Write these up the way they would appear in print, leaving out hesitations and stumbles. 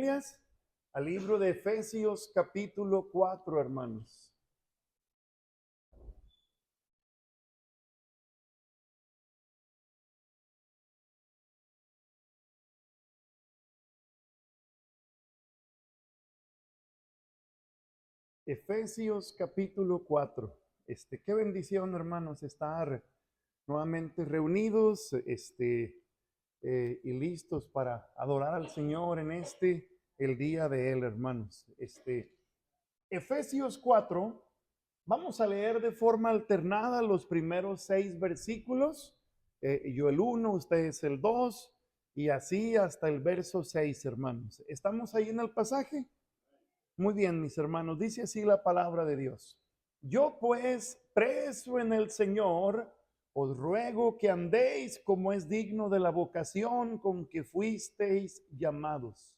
Biblias al libro de Efesios capítulo 4, hermanos. Efesios capítulo 4. Qué bendición, hermanos, estar nuevamente reunidos, y listos para adorar al Señor en el día de Él, hermanos. Efesios 4, vamos a leer de forma alternada los primeros 6 versículos. Yo el 1, ustedes el 2, y así hasta el verso 6, hermanos. ¿Estamos ahí en el pasaje? Muy bien, mis hermanos, dice así la palabra de Dios. Yo pues, preso en el Señor, os ruego que andéis como es digno de la vocación con que fuisteis llamados.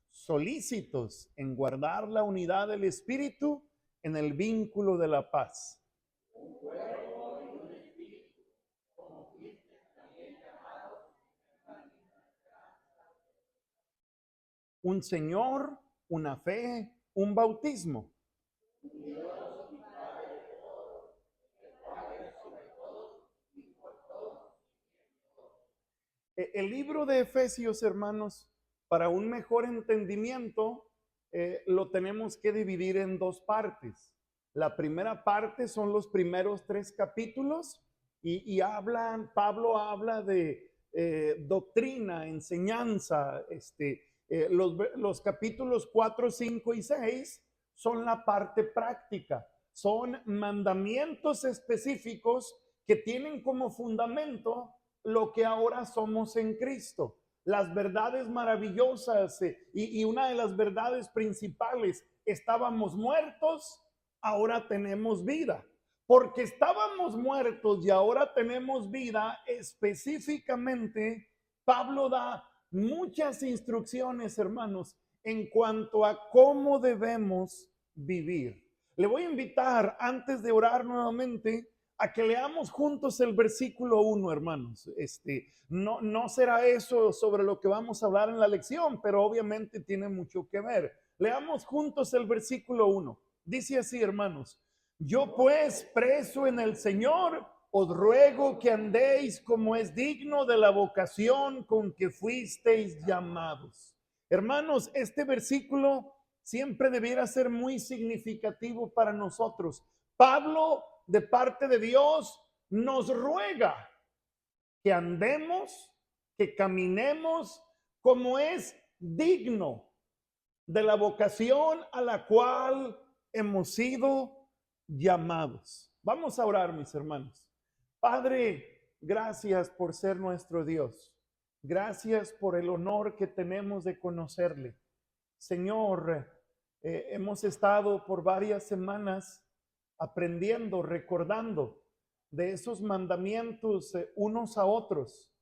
Solícitos en guardar la unidad del Espíritu en el vínculo de la paz. Un Señor, una fe, un bautismo. El libro de Efesios, hermanos, para un mejor entendimiento, lo tenemos que dividir en 2 partes. La primera parte son los primeros 3 capítulos y Pablo habla de doctrina, enseñanza. Los capítulos 4, 5 y 6 son la parte práctica, son mandamientos específicos que tienen como fundamento lo que ahora somos en Cristo. Las verdades maravillosas, y una de las verdades principales: estábamos muertos, ahora tenemos vida. Porque estábamos muertos y ahora tenemos vida, específicamente Pablo da muchas instrucciones, hermanos, en cuanto a cómo debemos vivir. Le voy a invitar, antes de orar nuevamente, a que leamos juntos el versículo 1, hermanos. No será eso sobre lo que vamos a hablar en la lección, pero obviamente tiene mucho que ver. Leamos juntos el versículo 1. Dice así, hermanos: yo pues, preso en el Señor, os ruego que andéis como es digno de la vocación con que fuisteis llamados. Hermanos, este versículo siempre debiera ser muy significativo para nosotros. Pablo, de parte de Dios, nos ruega que andemos, que caminemos como es digno de la vocación a la cual hemos sido llamados. Vamos a orar, mis hermanos. Padre, gracias por ser nuestro Dios. Gracias por el honor que tenemos de conocerle. Señor, hemos estado por varias semanas aprendiendo, recordando de esos mandamientos unos a otros,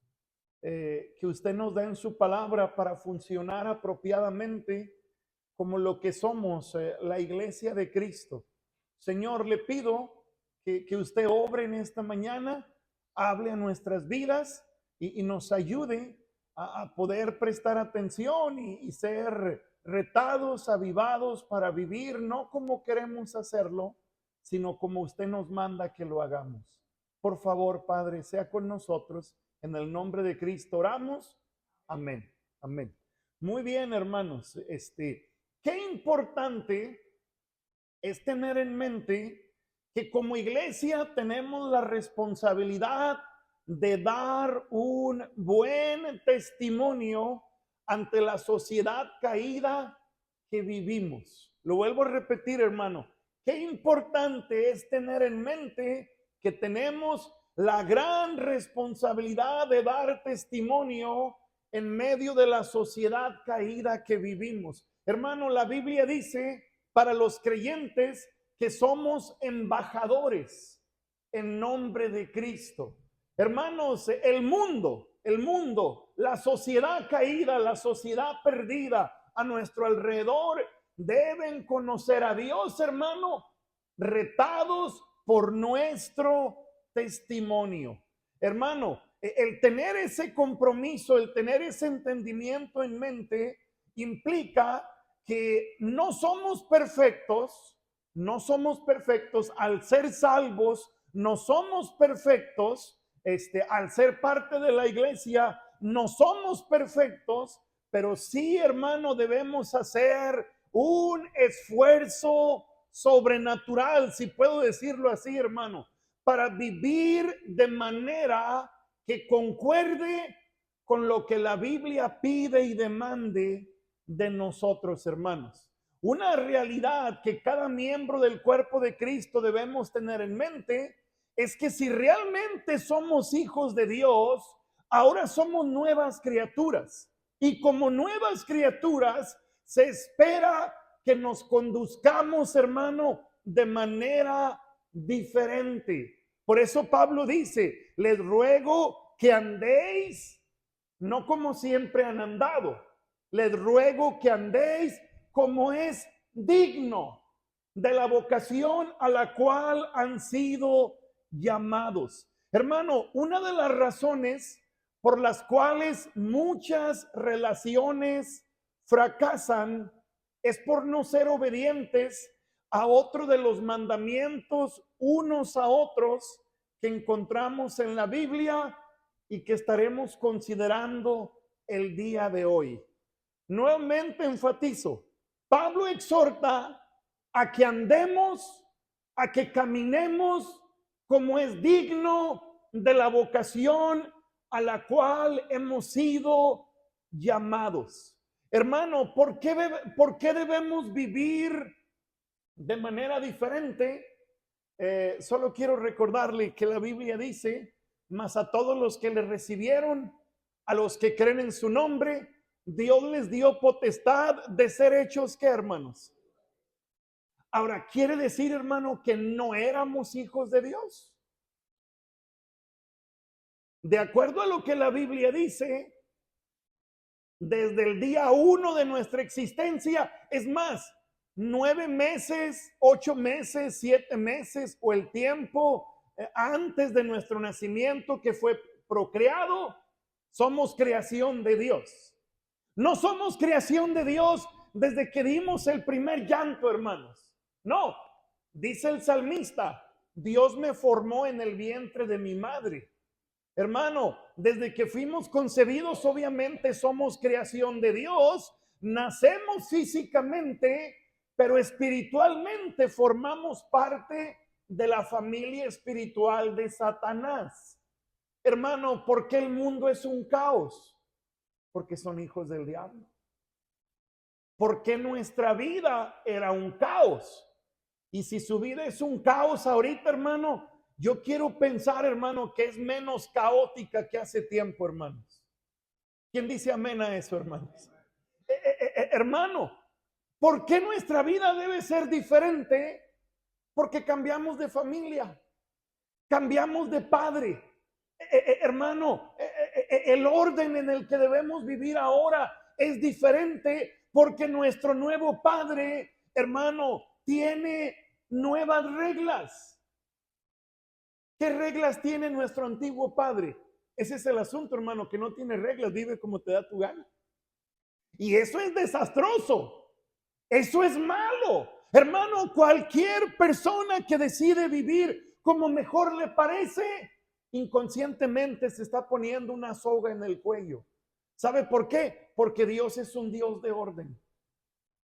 que usted nos da en su palabra para funcionar apropiadamente como lo que somos, la iglesia de Cristo. Señor, le pido que usted obre en esta mañana, hable a nuestras vidas y nos ayude a poder prestar atención y ser retados, avivados para vivir no como queremos hacerlo, sino como usted nos manda que lo hagamos. Por favor, Padre, sea con nosotros. En el nombre de Cristo oramos. Amén. Amén. Muy bien, hermanos. Qué importante es tener en mente que como iglesia tenemos la responsabilidad de dar un buen testimonio ante la sociedad caída que vivimos. Lo vuelvo a repetir, hermano. Qué importante es tener en mente que tenemos la gran responsabilidad de dar testimonio en medio de la sociedad caída que vivimos. Hermano, la Biblia dice para los creyentes que somos embajadores en nombre de Cristo. Hermanos, el mundo, la sociedad caída, la sociedad perdida a nuestro alrededor deben conocer a Dios, hermano, retados por nuestro testimonio. Hermano, el tener ese compromiso, el tener ese entendimiento en mente, implica que no somos perfectos, no somos perfectos al ser salvos, no somos perfectos, al ser parte de la iglesia, no somos perfectos, pero sí, hermano, debemos hacer un esfuerzo sobrenatural, si puedo decirlo así, hermano, para vivir de manera que concuerde con lo que la Biblia pide y demande de nosotros, hermanos. Una realidad que cada miembro del cuerpo de Cristo debemos tener en mente es que si realmente somos hijos de Dios, ahora somos nuevas criaturas. Y como nuevas criaturas, se espera que nos conduzcamos, hermano, de manera diferente. Por eso Pablo dice, les ruego que andéis, no como siempre han andado, les ruego que andéis como es digno de la vocación a la cual han sido llamados. Hermano, una de las razones por las cuales muchas relaciones fracasan es por no ser obedientes a otro de los mandamientos unos a otros que encontramos en la Biblia y que estaremos considerando el día de hoy. Nuevamente enfatizo, Pablo exhorta a que andemos, a que caminemos como es digno de la vocación a la cual hemos sido llamados. Hermano, ¿por qué debemos vivir de manera diferente? Solo quiero recordarle que la Biblia dice, mas a todos los que le recibieron, a los que creen en su nombre, Dios les dio potestad de ser hechos, ¿qué, hermanos? Ahora, ¿quiere decir, hermano, que no éramos hijos de Dios? De acuerdo a lo que la Biblia dice, desde el día 1 de nuestra existencia, es más, 9 meses, 8 meses, 7 meses o el tiempo antes de nuestro nacimiento que fue procreado, somos creación de Dios. No somos creación de Dios desde que dimos el primer llanto, hermanos. No, dice el salmista, Dios me formó en el vientre de mi madre. Hermano, desde que fuimos concebidos, obviamente somos creación de Dios, nacemos físicamente, pero espiritualmente formamos parte de la familia espiritual de Satanás. Hermano, ¿por qué el mundo es un caos? Porque son hijos del diablo. ¿Por qué nuestra vida era un caos? Y si su vida es un caos ahorita, hermano, yo quiero pensar, hermano, que es menos caótica que hace tiempo, hermanos. ¿Quién dice amén a eso, hermanos? Hermano, ¿por qué nuestra vida debe ser diferente? Porque cambiamos de familia, cambiamos de padre. Hermano, el orden en el que debemos vivir ahora es diferente porque nuestro nuevo padre, hermano, tiene nuevas reglas. ¿Qué reglas tiene nuestro antiguo padre? Ese es el asunto, hermano, que no tiene reglas, vive como te da tu gana. Y eso es desastroso. Eso es malo. Hermano, cualquier persona que decide vivir como mejor le parece, inconscientemente se está poniendo una soga en el cuello. ¿Sabe por qué? Porque Dios es un Dios de orden.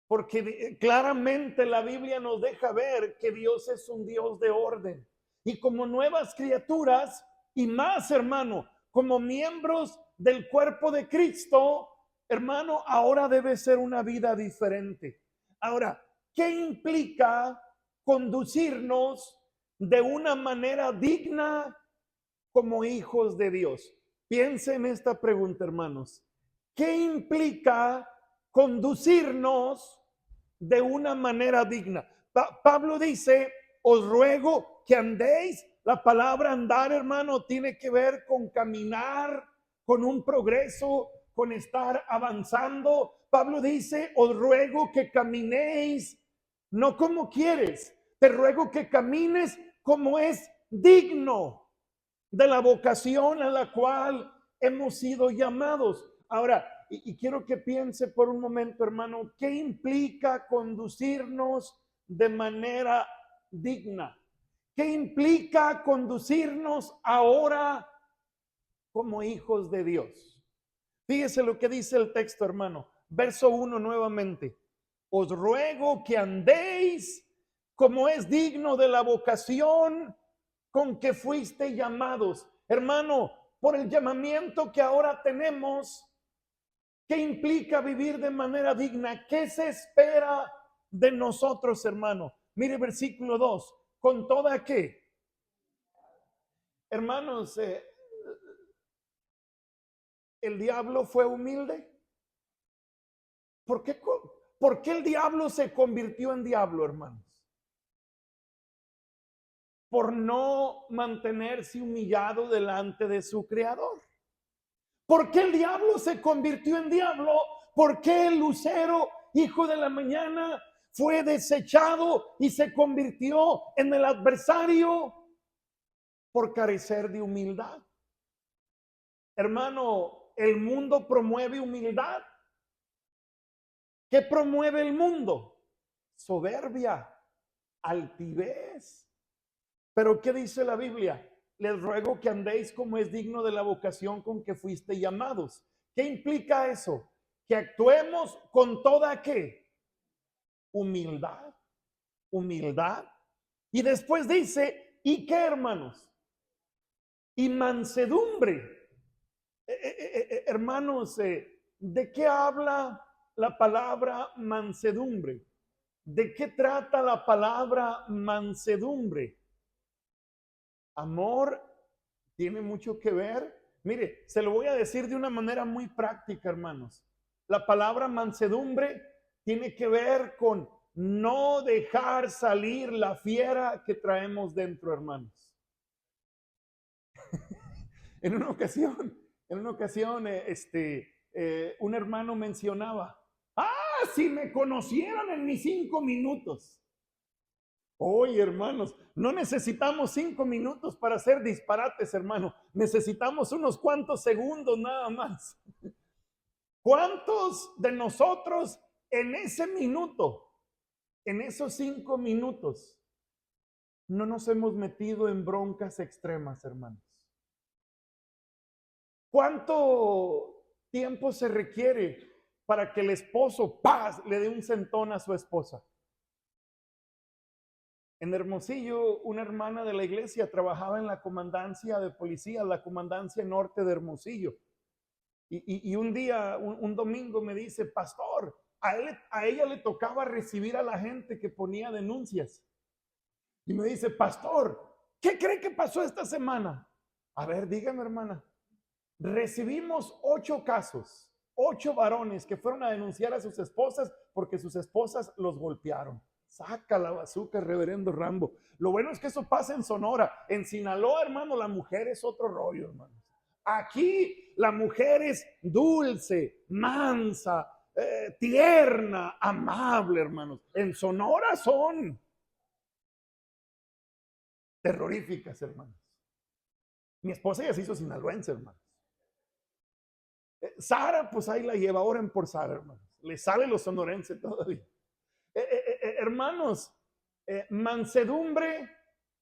Porque claramente la Biblia nos deja ver que Dios es un Dios de orden. Y como nuevas criaturas, y más, hermano, como miembros del cuerpo de Cristo, hermano, ahora debe ser una vida diferente. Ahora, ¿qué implica conducirnos de una manera digna como hijos de Dios? Piensen en esta pregunta, hermanos. ¿Qué implica conducirnos de una manera digna? Pablo dice, os ruego que andéis. La palabra andar, hermano, tiene que ver con caminar, con un progreso, con estar avanzando. Pablo dice, os ruego que caminéis, no como quieres, te ruego que camines como es digno de la vocación a la cual hemos sido llamados. Ahora, y quiero que piense por un momento, hermano, ¿qué implica conducirnos de manera digna? ¿Qué implica conducirnos ahora como hijos de Dios? Fíjese lo que dice el texto, hermano. Verso 1 nuevamente. Os ruego que andéis como es digno de la vocación con que fuiste llamados. Hermano, por el llamamiento que ahora tenemos, ¿qué implica vivir de manera digna? ¿Qué se espera de nosotros, hermano? Mire versículo 2. ¿Con toda qué? Hermanos, el diablo fue humilde. ¿Por qué el diablo se convirtió en diablo, hermanos? Por no mantenerse humillado delante de su creador. ¿Por qué el diablo se convirtió en diablo? ¿Por qué el lucero, hijo de la mañana, fue desechado y se convirtió en el adversario? Por carecer de humildad. Hermano, el mundo promueve humildad. ¿Qué promueve el mundo? Soberbia, altivez. Pero ¿qué dice la Biblia? Les ruego que andéis como es digno de la vocación con que fuiste llamados. ¿Qué implica eso? Que actuemos con toda ¿qué? Humildad, humildad. Y después dice, ¿y qué, hermanos? Y mansedumbre. Hermanos, ¿de qué habla la palabra mansedumbre? ¿De qué trata la palabra mansedumbre? Amor tiene mucho que ver. Mire, se lo voy a decir de una manera muy práctica, hermanos. La palabra mansedumbre tiene que ver con no dejar salir la fiera que traemos dentro, hermanos. En una ocasión, un hermano mencionaba, si me conocieran en mis 5 minutos. Oye, hermanos, no necesitamos 5 minutos para hacer disparates, hermano. Necesitamos unos cuantos segundos nada más. ¿Cuántos de nosotros en ese minuto, en esos 5 minutos, no nos hemos metido en broncas extremas, hermanos? ¿Cuánto tiempo se requiere para que el esposo, paz, le dé un sentón a su esposa? En Hermosillo, una hermana de la iglesia trabajaba en la comandancia de policía, la comandancia norte de Hermosillo. Y un día, un domingo me dice, pastor, a ella le tocaba recibir a la gente que ponía denuncias. Y me dice, pastor, ¿qué cree que pasó esta semana? A ver, dígame, hermana. Recibimos 8 casos, 8 varones que fueron a denunciar a sus esposas porque sus esposas los golpearon. Saca la bazuca, reverendo Rambo. Lo bueno es que eso pasa en Sonora. En Sinaloa, hermano, la mujer es otro rollo, hermano. Aquí la mujer es dulce, mansa, tierna, amable, hermanos. En Sonora son terroríficas, hermanos. Mi esposa ya se hizo sinaloense, hermanos. Sara, pues ahí la lleva, oren por Sara, hermanos. Le sale lo sonorense todavía. Hermanos, mansedumbre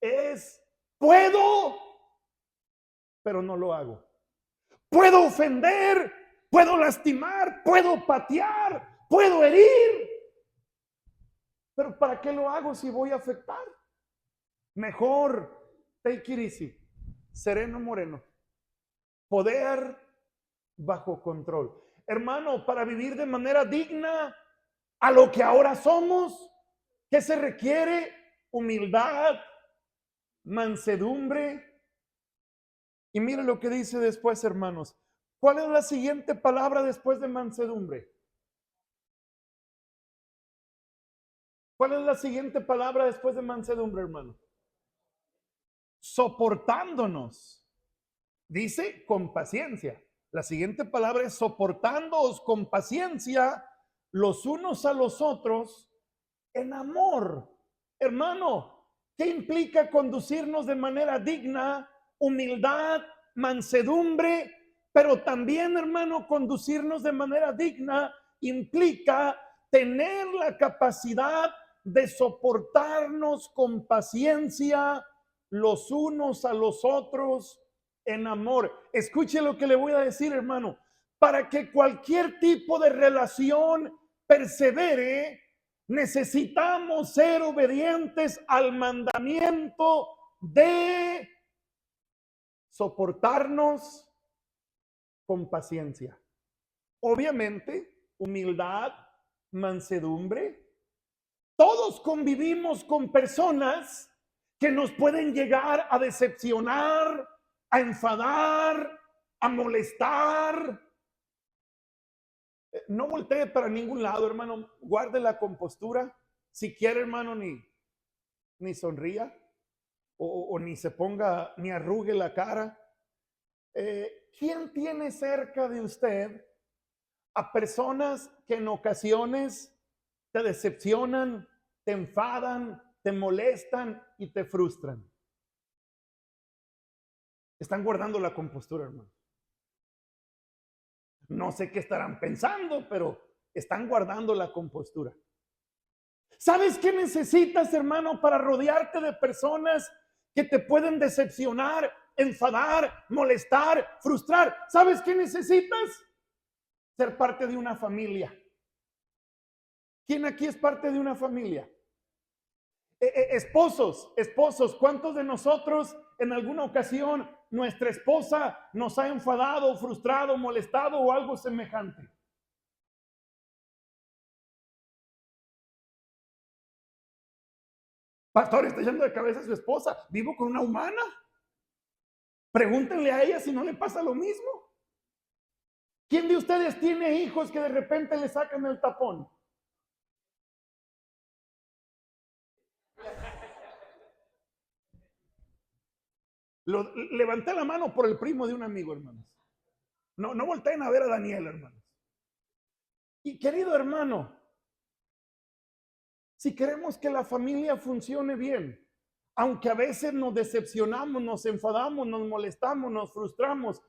es, puedo, pero no lo hago. Puedo ofender, puedo lastimar, puedo patear, puedo herir. Pero ¿para qué lo hago si voy a afectar? Mejor, take it easy, sereno moreno. Poder bajo control. Hermano, para vivir de manera digna a lo que ahora somos, ¿qué se requiere? Humildad, mansedumbre. Y miren lo que dice después, hermanos. ¿Cuál es la siguiente palabra después de mansedumbre? ¿Cuál es la siguiente palabra después de mansedumbre, hermano? Soportándonos. Dice con paciencia. La siguiente palabra es soportándoos con paciencia los unos a los otros en amor. Hermano, ¿Qué implica conducirnos de manera digna? Humildad, mansedumbre, pero también, hermano, conducirnos de manera digna implica tener la capacidad de soportarnos con paciencia los unos a los otros en amor. Escuche lo que le voy a decir, hermano. Para que cualquier tipo de relación persevere, necesitamos ser obedientes al mandamiento de soportarnos con paciencia. Obviamente, humildad, mansedumbre. Todos convivimos con personas que nos pueden llegar a decepcionar, a enfadar, a molestar. No voltee para ningún lado, hermano. Guarde la compostura. Si quiere, hermano, ni sonría o ni se ponga, ni arrugue la cara. ¿Quién tiene cerca de usted a personas que en ocasiones te decepcionan, te enfadan, te molestan y te frustran? Están guardando la compostura, hermano. No sé qué estarán pensando, pero están guardando la compostura. ¿Sabes qué necesitas, hermano, para rodearte de personas que te pueden decepcionar, enfadar, molestar, frustrar? ¿Sabes qué necesitas? Ser parte de una familia. ¿Quién aquí es parte de una familia? Esposos, ¿cuántos de nosotros en alguna ocasión nuestra esposa nos ha enfadado, frustrado, molestado o algo semejante? Pastor, está yendo de cabeza a su esposa. Vivo con una humana. Pregúntenle a ella si no le pasa lo mismo. ¿Quién de ustedes tiene hijos que de repente le sacan el tapón? Levanté la mano por el primo de un amigo, hermanos. No volteen a ver a Daniel, hermanos. Y querido hermano, si queremos que la familia funcione bien, aunque a veces nos decepcionamos, nos enfadamos, nos molestamos, nos frustramos,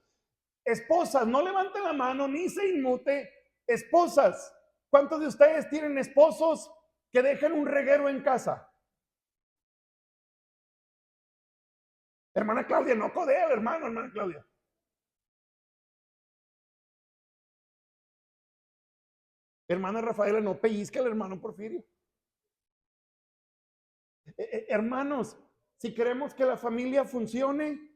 esposas, no levanten la mano ni se inmute. Esposas, ¿cuántos de ustedes tienen esposos que dejan un reguero en casa? Hermana Claudia, no codea, hermana Claudia. Hermana Rafaela, no pellizca al hermano Porfirio. Hermanos, si queremos que la familia funcione,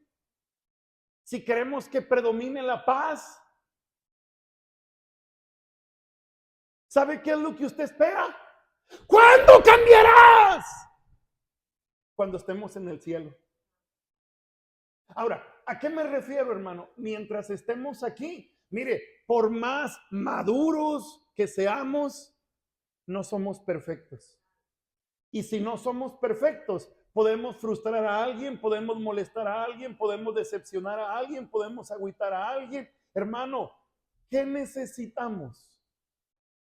si queremos que predomine la paz, ¿sabe qué es lo que usted espera? ¿Cuándo cambiarás? Cuando estemos en el cielo. Ahora, ¿a qué me refiero, hermano? Mientras estemos aquí, mire, por más maduros que seamos, no somos perfectos. Y si no somos perfectos, podemos frustrar a alguien, podemos molestar a alguien, podemos decepcionar a alguien, podemos agüitar a alguien. Hermano, ¿qué necesitamos?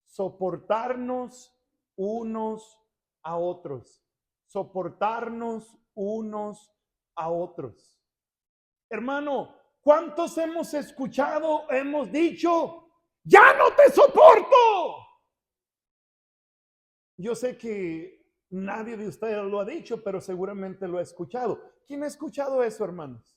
Soportarnos unos a otros. Soportarnos unos a otros. Hermano, ¿cuántos hemos escuchado, hemos dicho, ya no te soporto? Yo sé que nadie de ustedes lo ha dicho, pero seguramente lo ha escuchado. ¿Quién ha escuchado eso, hermanos?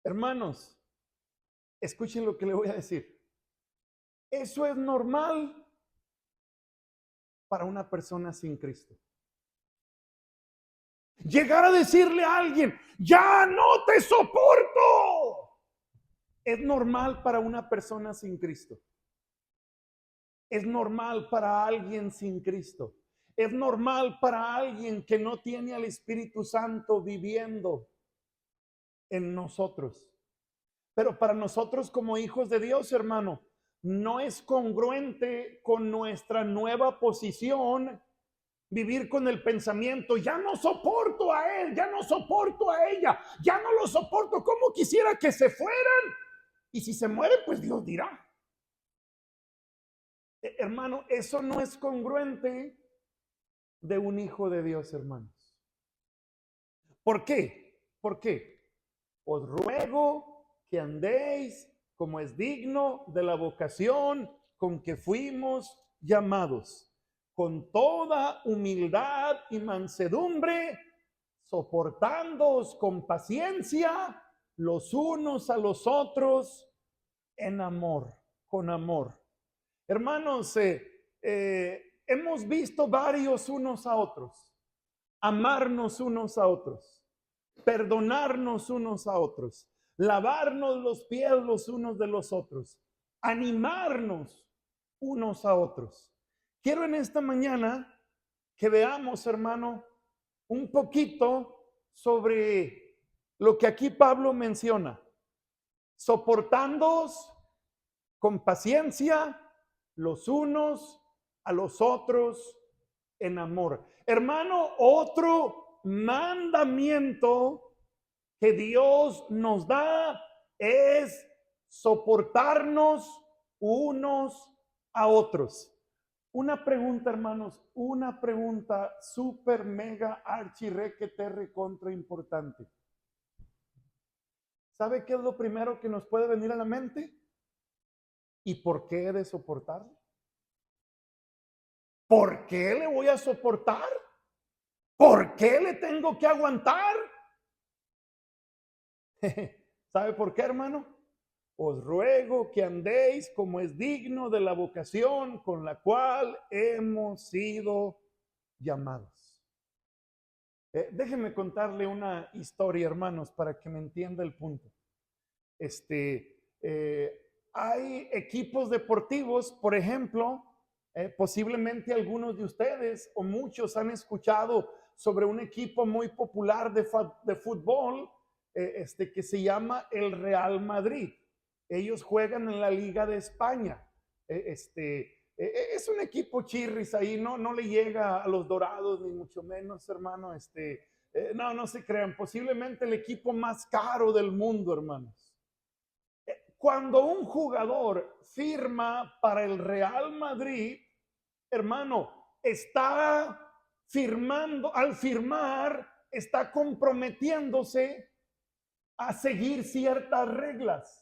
Hermanos, escuchen lo que le voy a decir. Eso es normal para una persona sin Cristo. Llegar a decirle a alguien, ya no te soporto, es normal para una persona sin Cristo. Es normal para alguien sin Cristo. Es normal para alguien que no tiene al Espíritu Santo viviendo en nosotros. Pero para nosotros como hijos de Dios, hermano, no es congruente con nuestra nueva posición vivir con el pensamiento, ya no soporto a él, ya no soporto a ella, ya no lo soporto, como quisiera que se fueran. Y si se mueren, pues Dios dirá. Hermano, eso no es congruente de un hijo de Dios, hermanos. ¿Por qué? ¿Por qué? Os ruego que andéis como es digno de la vocación con que fuimos llamados, con toda humildad y mansedumbre, soportándoos con paciencia los unos a los otros en amor, con amor. Hermanos, hemos visto varios unos a otros, amarnos unos a otros, perdonarnos unos a otros, lavarnos los pies los unos de los otros, animarnos unos a otros. Quiero en esta mañana que veamos, hermano, un poquito sobre lo que aquí Pablo menciona. Soportándoos con paciencia los unos a los otros en amor. Hermano, otro mandamiento que Dios nos da es soportarnos unos a otros. Una pregunta, hermanos, una pregunta súper mega archi requete recontra importante. ¿Sabe qué es lo primero que nos puede venir a la mente? ¿Y por qué he de soportarlo? ¿Por qué le voy a soportar? ¿Por qué le tengo que aguantar? ¿Sabe por qué, hermano? Os ruego que andéis como es digno de la vocación con la cual hemos sido llamados. Déjenme contarle una historia, hermanos, para que me entienda el punto. Hay equipos deportivos, por ejemplo, posiblemente algunos de ustedes o muchos han escuchado sobre un equipo muy popular de fútbol que se llama el Real Madrid. Ellos juegan en la Liga de España. Es un equipo chirris ahí, no le llega a los Dorados, ni mucho menos, hermano. No se crean, posiblemente el equipo más caro del mundo, hermanos. Cuando un jugador firma para el Real Madrid, hermano, está firmando, al firmar, está comprometiéndose a seguir ciertas reglas.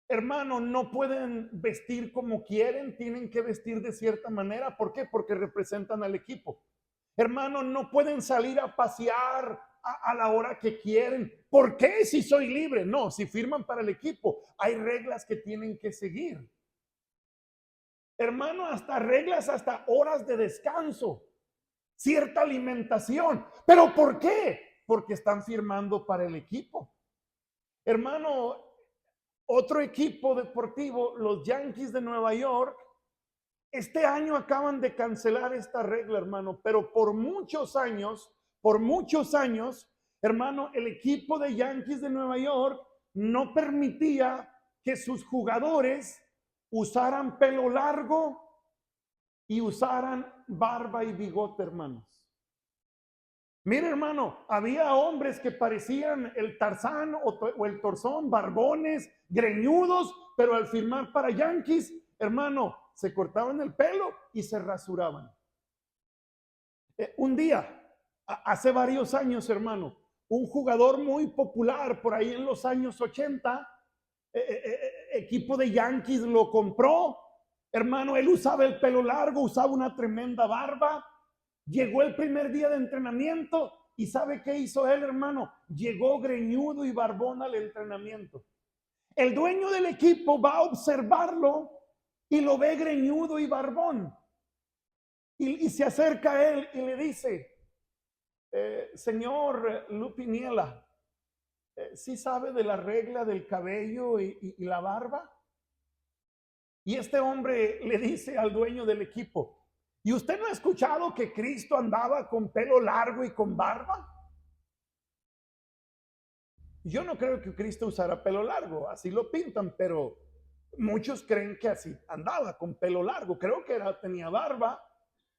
Hermano, no pueden vestir como quieren, tienen que vestir de cierta manera. ¿Por qué? Porque representan al equipo. Hermano, no pueden salir a pasear a la hora que quieren. ¿Por qué? Si soy libre. No, si firman para el equipo, hay reglas que tienen que seguir. Hermano, hasta reglas, hasta horas de descanso, cierta alimentación. ¿Pero por qué? Porque están firmando para el equipo. Hermano, otro equipo deportivo, los Yankees de Nueva York, este año acaban de cancelar esta regla, hermano, pero por muchos años, hermano, el equipo de Yankees de Nueva York no permitía que sus jugadores usaran pelo largo y usaran barba y bigote, hermanos. Mire, hermano, había hombres que parecían el Tarzán o el Torzón, barbones, greñudos, pero al firmar para Yankees, hermano, se cortaban el pelo y se rasuraban. Un día, hace varios años, hermano, un jugador muy popular por ahí en los años 80, equipo de Yankees lo compró. Hermano, él usaba el pelo largo, usaba una tremenda barba. Llegó el primer día de entrenamiento y ¿sabe qué hizo él, hermano? Llegó greñudo y barbón al entrenamiento. El dueño del equipo va a observarlo y lo ve greñudo y barbón. Y se acerca a él y le dice, señor Lupiniela, ¿sí sabe de la regla del cabello y la barba? Y este hombre le dice al dueño del equipo, ¿y usted no ha escuchado que Cristo andaba con pelo largo y con barba? Yo no creo que Cristo usara pelo largo, así lo pintan, pero muchos creen que así andaba con pelo largo. Creo que tenía barba,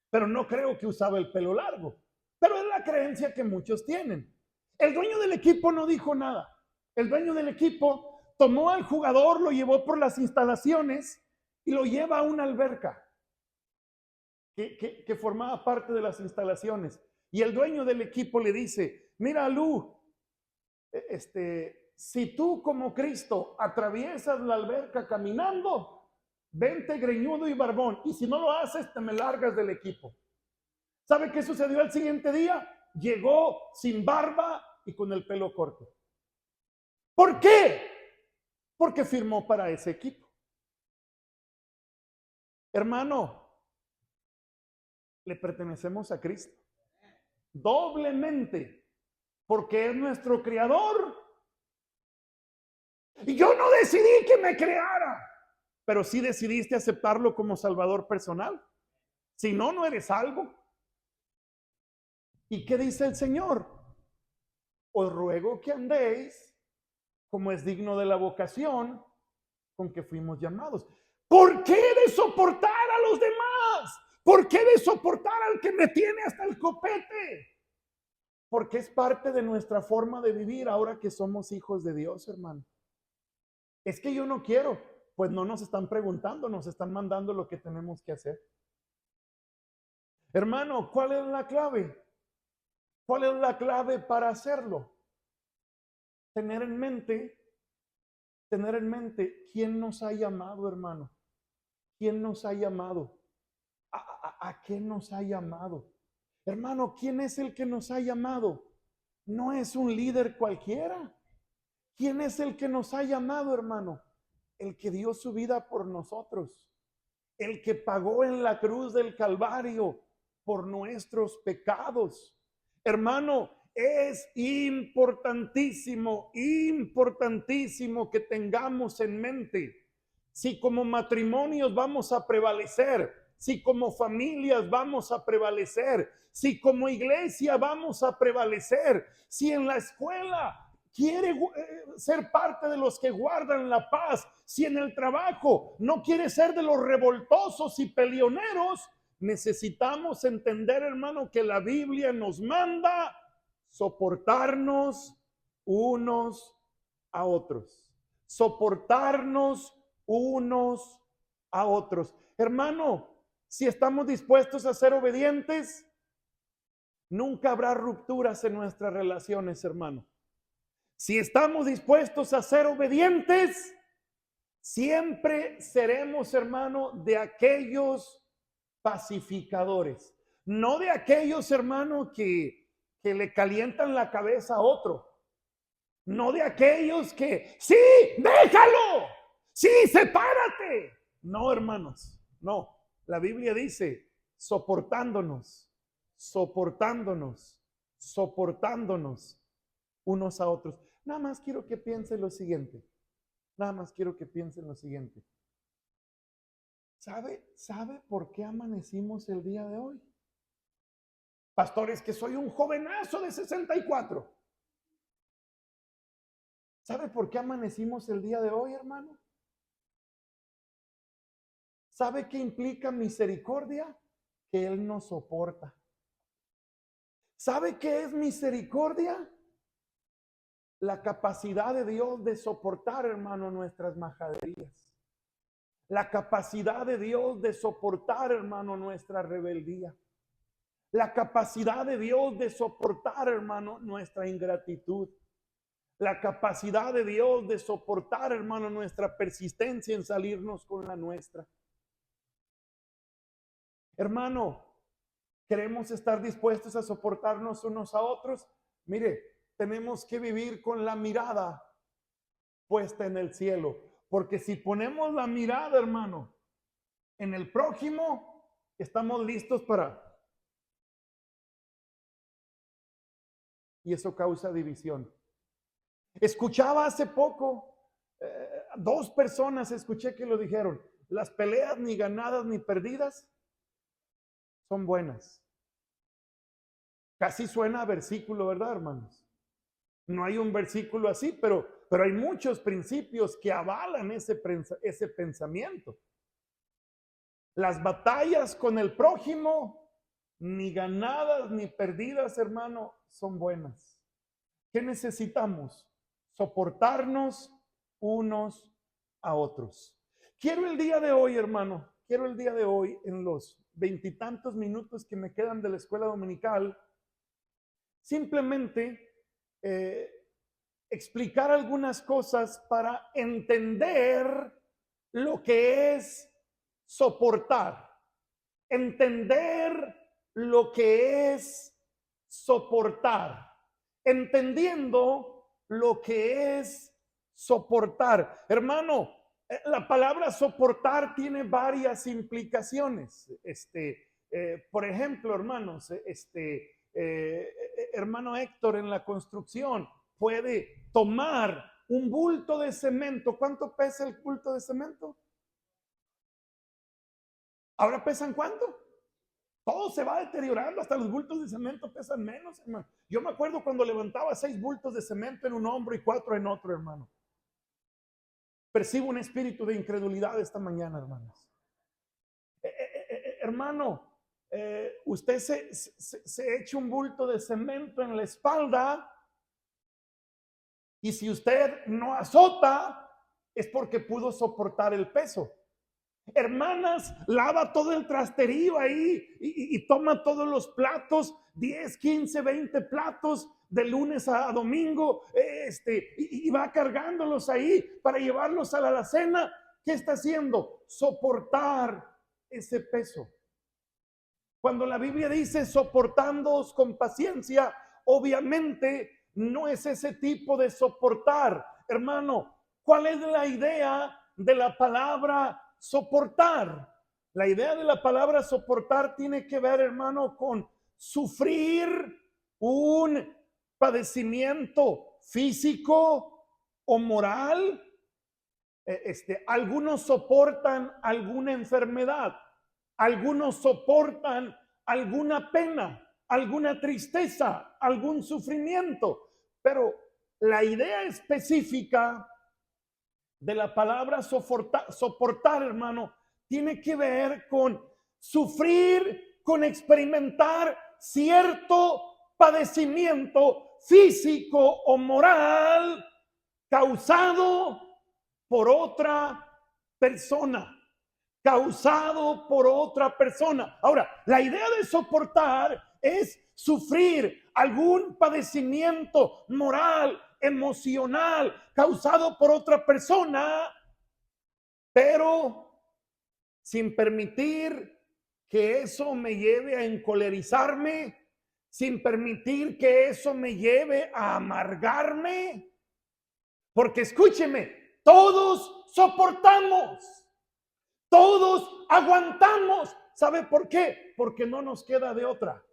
pero no creo que usaba el pelo largo. Pero es la creencia que muchos tienen. El dueño del equipo no dijo nada. El dueño del equipo tomó al jugador, lo llevó por las instalaciones y lo lleva a una alberca. que formaba parte de las instalaciones. Y el dueño del equipo le dice, mira, Lu, si tú como Cristo atraviesas la alberca caminando, vente greñudo y barbón. Y si no lo haces, te me largas del equipo. ¿Sabe qué sucedió al siguiente día? Llegó sin barba y con el pelo corto. ¿Por qué? Porque firmó para ese equipo. Hermano, le pertenecemos a Cristo doblemente, porque es nuestro creador. Y yo no decidí que me creara, pero sí decidiste aceptarlo como salvador personal. Si no, no eres salvo. ¿Y qué dice el Señor? Os ruego que andéis como es digno de la vocación con que fuimos llamados. ¿Por qué de soportar a los demás? ¿Por qué de soportar al que me tiene hasta el copete? Porque es parte de nuestra forma de vivir ahora que somos hijos de Dios, hermano. Es que yo no quiero. Pues no nos están preguntando, nos están mandando lo que tenemos que hacer. Hermano, ¿cuál es la clave? ¿Cuál es la clave para hacerlo? Tener en mente quién nos ha llamado, hermano. ¿Quién nos ha llamado? ¿A qué nos ha llamado? Hermano, ¿quién es el que nos ha llamado? No es un líder cualquiera. ¿Quién es el que nos ha llamado, hermano? El que dio su vida por nosotros. El que pagó en la cruz del Calvario por nuestros pecados. Hermano, es importantísimo, importantísimo que tengamos en mente si como matrimonios vamos a prevalecer, si como familias vamos a prevalecer, si como iglesia vamos a prevalecer, si en la escuela quiere ser parte de los que guardan la paz, si en el trabajo no quiere ser de los revoltosos y peleoneros, necesitamos entender, hermano, que la Biblia nos manda soportarnos unos a otros. Soportarnos unos a otros. Hermano, si estamos dispuestos a ser obedientes, nunca habrá rupturas en nuestras relaciones, hermano. Si estamos dispuestos a ser obedientes, siempre seremos, hermano, de aquellos pacificadores, no de aquellos, hermano, que le calientan la cabeza a otro, no de aquellos que, sí, déjalo, sí, sepárate. No, hermanos, no. La Biblia dice, soportándonos unos a otros. Nada más quiero que piensen lo siguiente. ¿Sabe por qué amanecimos el día de hoy? Pastores, que soy un jovenazo de 64. ¿Sabe por qué amanecimos el día de hoy, hermano? ¿Sabe qué implica misericordia? Que Él nos soporta. ¿Sabe qué es misericordia? La capacidad de Dios de soportar, hermano, nuestras majaderías. La capacidad de Dios de soportar, hermano, nuestra rebeldía. La capacidad de Dios de soportar, hermano, nuestra ingratitud. La capacidad de Dios de soportar, hermano, nuestra persistencia en salirnos con la nuestra. Hermano, ¿queremos estar dispuestos a soportarnos unos a otros? Mire, tenemos que vivir con la mirada puesta en el cielo. Porque si ponemos la mirada, hermano, en el prójimo, estamos listos para... Y eso causa división. Escuchaba hace poco, 2 personas escuché que lo dijeron, las peleas ni ganadas ni perdidas son buenas. Casi suena a versículo, ¿verdad, hermanos? No hay un versículo así, pero hay muchos principios que avalan ese pensamiento. Las batallas con el prójimo, ni ganadas ni perdidas, hermano, son buenas. ¿Qué necesitamos? Soportarnos unos a otros. Quiero el día de hoy, hermano, en los veintitantos minutos que me quedan de la escuela dominical, simplemente explicar algunas cosas para entender lo que es soportar. Entender lo que es soportar. Entendiendo lo que es soportar. Hermano, la palabra soportar tiene varias implicaciones. Por ejemplo, hermanos, hermano Héctor en la construcción puede tomar un bulto de cemento. ¿Cuánto pesa el bulto de cemento? ¿Ahora pesan cuánto? Todo se va deteriorando, hasta los bultos de cemento pesan menos, hermano. Yo me acuerdo cuando levantaba 6 bultos de cemento en un hombro y 4 en otro, hermano. Percibo un espíritu de incredulidad esta mañana, hermanos. Hermano, usted se echa un bulto de cemento en la espalda y si usted no azota es porque pudo soportar el peso. Hermanas, lava todo el trasterío ahí y toma todos los platos, 10, 15, 20 platos de lunes a domingo, y va cargándolos ahí para llevarlos a la alacena. ¿Qué está haciendo? Soportar ese peso. Cuando la Biblia dice soportándoos con paciencia, obviamente no es ese tipo de soportar. Hermano, ¿cuál es la idea de la palabra soportar? La idea de la palabra soportar tiene que ver, hermano, con sufrir un padecimiento físico o moral. Algunos soportan alguna enfermedad, algunos soportan alguna pena, alguna tristeza, algún sufrimiento, pero la idea específica de la palabra soportar, hermano, tiene que ver con sufrir, con experimentar cierto padecimiento físico o moral causado por otra persona. Causado por otra persona. Ahora, la idea de soportar es sufrir algún padecimiento moral, emocional, causado por otra persona, pero sin permitir que eso me lleve a encolerizarme, sin permitir que eso me lleve a amargarme. Porque escúcheme, todos soportamos, todos aguantamos. ¿Sabe por qué? Porque no nos queda de otra.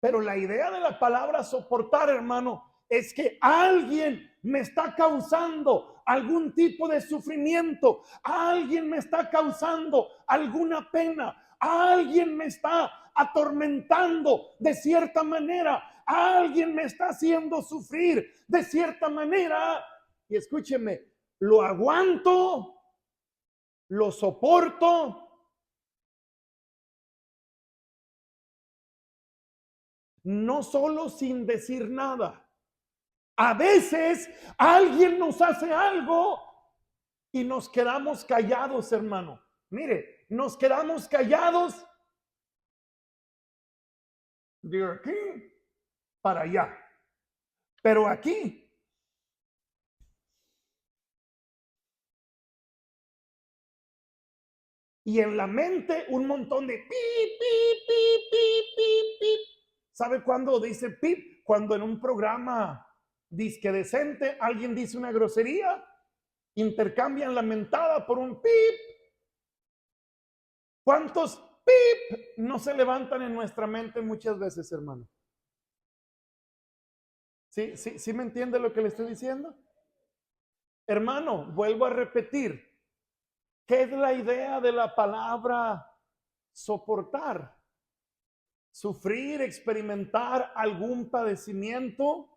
Pero la idea de la palabra soportar, hermano, es que alguien me está causando algún tipo de sufrimiento, alguien me está causando alguna pena, alguien me está atormentando de cierta manera, alguien me está haciendo sufrir de cierta manera. Y escúcheme, lo aguanto, lo soporto. No solo sin decir nada. A veces alguien nos hace algo y nos quedamos callados, hermano. Mire, nos quedamos callados de aquí para allá. Pero aquí y en la mente un montón de pip, pip, pip, pip, pip, pip. ¿Sabe cuándo dice pip? Cuando en un programa disque decente alguien dice una grosería, intercambian la mentada por un pip. ¿Cuántos pip no se levantan en nuestra mente muchas veces, hermano? ¿Sí me entiende lo que le estoy diciendo? Hermano, vuelvo a repetir, ¿qué es la idea de la palabra soportar? Sufrir, experimentar algún padecimiento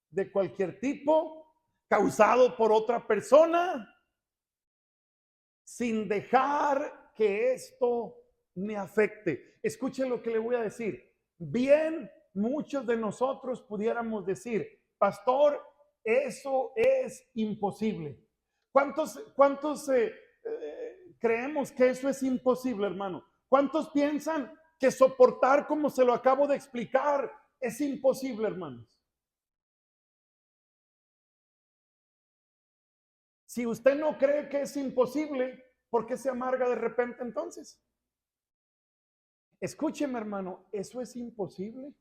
de cualquier tipo causado por otra persona sin dejar que esto me afecte. Escuchen lo que le voy a decir. Bien, muchos de nosotros pudiéramos decir, pastor, eso es imposible. ¿Cuántos creemos que eso es imposible, hermano? ¿Cuántos piensan que soportar como se lo acabo de explicar es imposible, hermanos? Si usted no cree que es imposible, ¿por qué se amarga de repente entonces? Escúcheme, hermano, eso es imposible.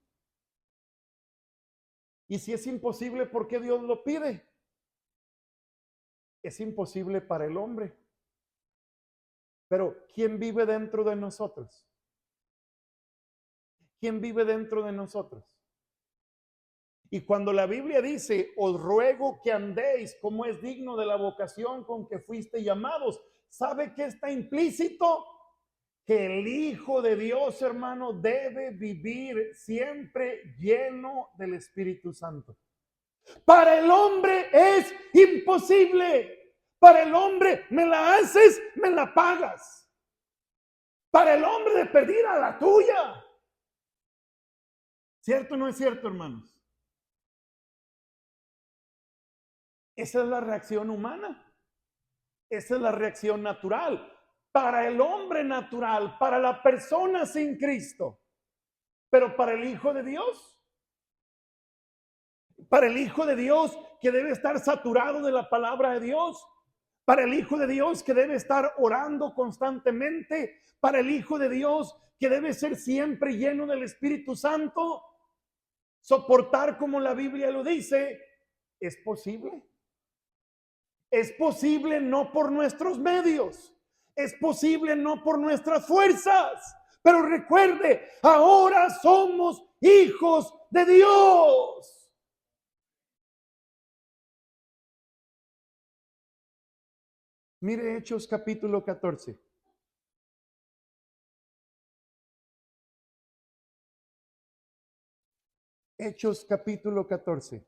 Y si es imposible, ¿por qué Dios lo pide? Es imposible para el hombre. Pero ¿quién vive dentro de nosotros? ¿Quién vive dentro de nosotros? Y cuando la Biblia dice, os ruego que andéis como es digno de la vocación con que fuiste llamados, ¿sabe qué está implícito? Que el Hijo de Dios, hermano, debe vivir siempre lleno del Espíritu Santo. Para el hombre es imposible. Para el hombre, me la haces, me la pagas. Para el hombre, de perdida la tuya. ¿Cierto o no es cierto, hermanos? Esa es la reacción humana. Esa es la reacción natural. Para el hombre natural, para la persona sin Cristo. Pero para el Hijo de Dios, para el Hijo de Dios que debe estar saturado de la palabra de Dios, para el Hijo de Dios que debe estar orando constantemente, para el Hijo de Dios que debe ser siempre lleno del Espíritu Santo, soportar como la Biblia lo dice, ¿es posible? Es posible no por nuestros medios, es posible no por nuestras fuerzas, pero recuerde, ahora somos hijos de Dios. Mire Hechos capítulo 14. Hechos capítulo 14.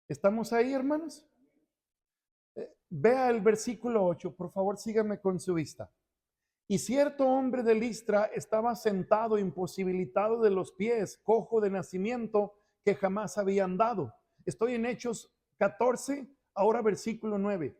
¿Estamos ahí, hermanos? Vea el versículo 8, por favor, sígame con su vista. Y cierto hombre de Listra estaba sentado, imposibilitado de los pies, cojo de nacimiento, que jamás había andado. Estoy en Hechos 14, ahora versículo 9.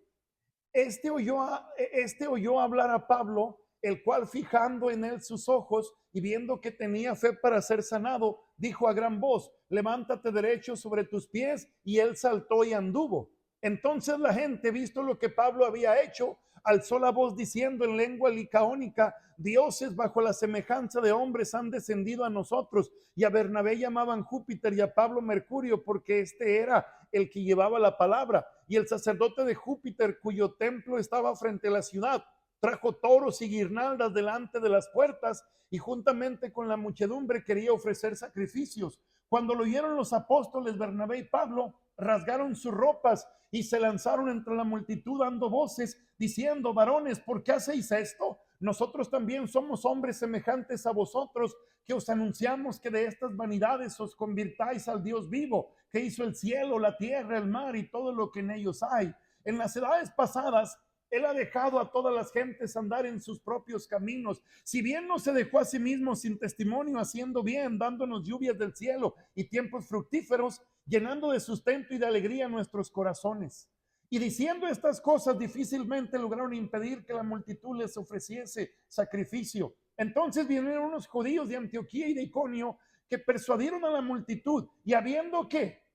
Este oyó hablar a Pablo, el cual fijando en él sus ojos y viendo que tenía fe para ser sanado, dijo a gran voz, levántate derecho sobre tus pies, y él saltó y anduvo. Entonces la gente, visto lo que Pablo había hecho, alzó la voz diciendo en lengua licaónica, dioses bajo la semejanza de hombres han descendido a nosotros. Y a Bernabé llamaban Júpiter y a Pablo Mercurio, porque este era el que llevaba la palabra. Y el sacerdote de Júpiter, cuyo templo estaba frente a la ciudad, trajo toros y guirnaldas delante de las puertas, y juntamente con la muchedumbre quería ofrecer sacrificios. Cuando lo oyeron los apóstoles Bernabé y Pablo, rasgaron sus ropas y se lanzaron entre la multitud dando voces, diciendo, varones, ¿por qué hacéis esto? Nosotros también somos hombres semejantes a vosotros, que os anunciamos que de estas vanidades os convirtáis al Dios vivo, que hizo el cielo, la tierra, el mar y todo lo que en ellos hay. En las edades pasadas, él ha dejado a todas las gentes andar en sus propios caminos. Si bien no se dejó a sí mismo sin testimonio, haciendo bien, dándonos lluvias del cielo y tiempos fructíferos, llenando de sustento y de alegría nuestros corazones. Y diciendo estas cosas, difícilmente lograron impedir que la multitud les ofreciese sacrificio. Entonces vinieron unos judíos de Antioquía y de Iconio que persuadieron a la multitud, y habiendo que,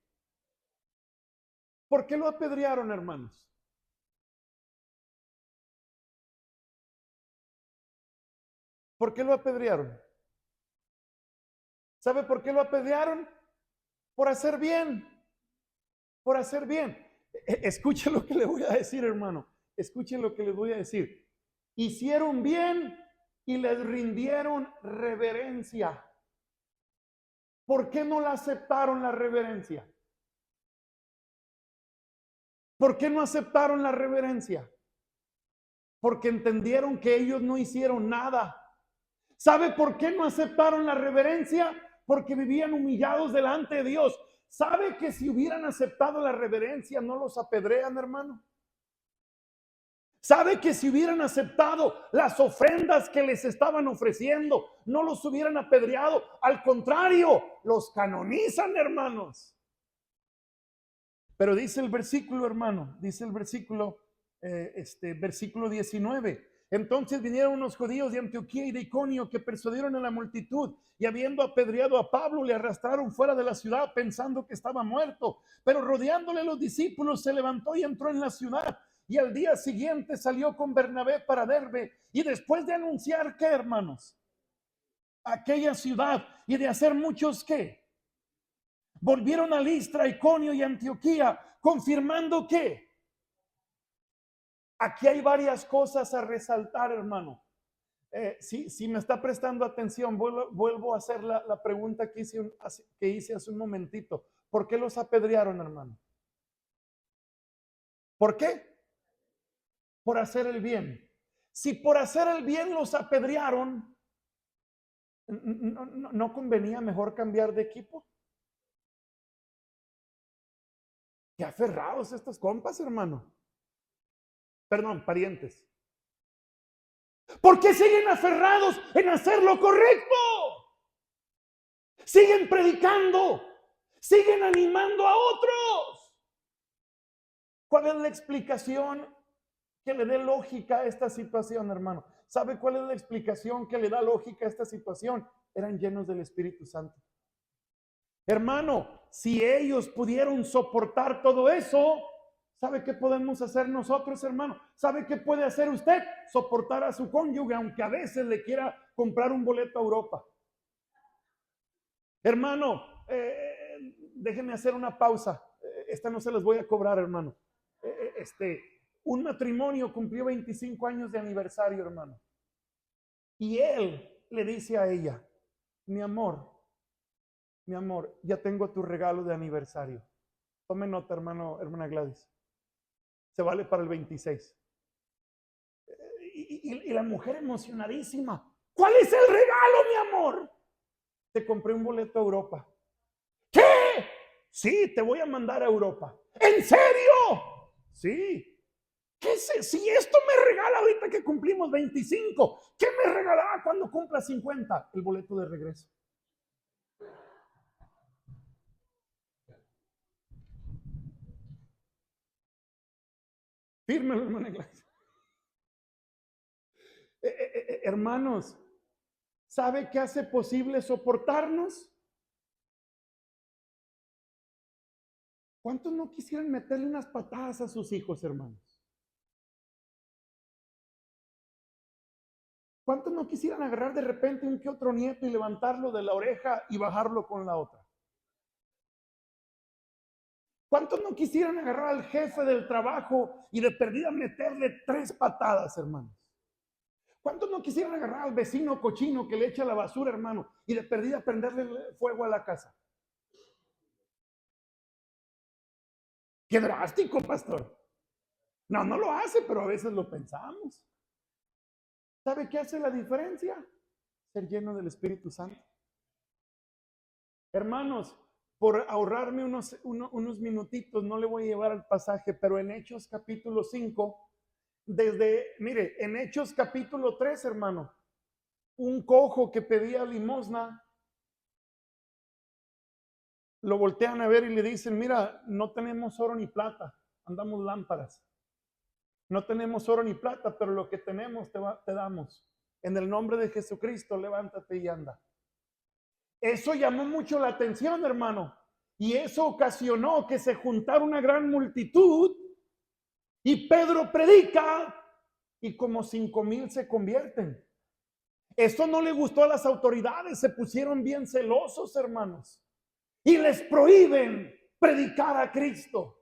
¿por qué lo apedrearon, hermanos? ¿Por qué lo apedrearon? ¿Sabe por qué lo apedrearon? Por hacer bien, por hacer bien. Escuche lo que le voy a decir, hermano. Escuche lo que les voy a decir. Hicieron bien y les rindieron reverencia. ¿Por qué no la aceptaron la reverencia? ¿Por qué no aceptaron la reverencia? Porque entendieron que ellos no hicieron nada. ¿Sabe por qué no aceptaron la reverencia? Porque vivían humillados delante de Dios. ¿Sabe que si hubieran aceptado la reverencia no los apedrean, hermano? Sabe que si hubieran aceptado las ofrendas que les estaban ofreciendo, no los hubieran apedreado. Al contrario, los canonizan, hermanos. Pero dice el versículo, hermano, dice el versículo, versículo 19. Entonces vinieron unos judíos de Antioquía y de Iconio que persuadieron a la multitud, y habiendo apedreado a Pablo, le arrastraron fuera de la ciudad pensando que estaba muerto. Pero rodeándole los discípulos, se levantó y entró en la ciudad. Y al día siguiente salió con Bernabé para Derbe. Y después de anunciar, ¿qué, hermanos? Aquella ciudad, y de hacer muchos, ¿qué? Volvieron a Listra, Iconio y Antioquía, confirmando que aquí hay varias cosas a resaltar, hermano. Si me está prestando atención, vuelvo a hacer la pregunta que hice hace un momentito. ¿Por qué los apedrearon, hermano? ¿Por qué? Por hacer el bien. Si por hacer el bien los apedrearon, ¿no convenía mejor cambiar de equipo? Qué aferrados estos compas, hermano. Perdón, parientes. ¿Por qué siguen aferrados en hacer lo correcto? Siguen predicando, siguen animando a otros. ¿Cuál es la explicación que le dé lógica a esta situación, hermano? ¿Sabe cuál es la explicación que le da lógica a esta situación? Eran llenos del Espíritu Santo. Hermano, si ellos pudieron soportar todo eso, ¿sabe qué podemos hacer nosotros, hermano? ¿Sabe qué puede hacer usted? Soportar a su cónyuge, aunque a veces le quiera comprar un boleto a Europa. Hermano, déjenme hacer una pausa. Esta no se las voy a cobrar, hermano. Un matrimonio cumplió 25 años de aniversario, hermano. Y él le dice a ella, mi amor, ya tengo tu regalo de aniversario. Tome nota, hermana Gladys. Se vale para el 26. Y la mujer emocionadísima. ¿Cuál es el regalo, mi amor? Te compré un boleto a Europa. ¿Qué? Sí, te voy a mandar a Europa. ¿En serio? Sí. ¿Qué sé? Si esto me regala ahorita que cumplimos 25, ¿qué me regalará cuando cumpla 50? El boleto de regreso. Fírmelo, hermana Gladys. Hermanos, ¿sabe qué hace posible soportarnos? ¿Cuántos no quisieran meterle unas patadas a sus hijos, hermanos? ¿Cuántos no quisieran agarrar de repente un que otro nieto y levantarlo de la oreja y bajarlo con la otra? ¿Cuántos no quisieran agarrar al jefe del trabajo y de perdida meterle 3 patadas, hermanos? ¿Cuántos no quisieran agarrar al vecino cochino que le echa la basura, hermano, y de perdida prenderle fuego a la casa? ¡Qué drástico, pastor! No, no lo hace, pero a veces lo pensamos. ¿Sabe qué hace la diferencia? Ser lleno del Espíritu Santo. Hermanos, por ahorrarme unos minutitos, no le voy a llevar al pasaje, pero en Hechos capítulo 5, mire, en Hechos capítulo 3, hermano, un cojo que pedía limosna, lo voltean a ver y le dicen, mira, no tenemos oro ni plata, andamos lámparas. No tenemos oro ni plata, pero lo que tenemos te damos. En el nombre de Jesucristo, levántate y anda. Eso llamó mucho la atención, hermano. Y eso ocasionó que se juntara una gran multitud. Y Pedro predica y como 5,000 se convierten. Esto no le gustó a las autoridades. Se pusieron bien celosos, hermanos. Y les prohíben predicar a Cristo.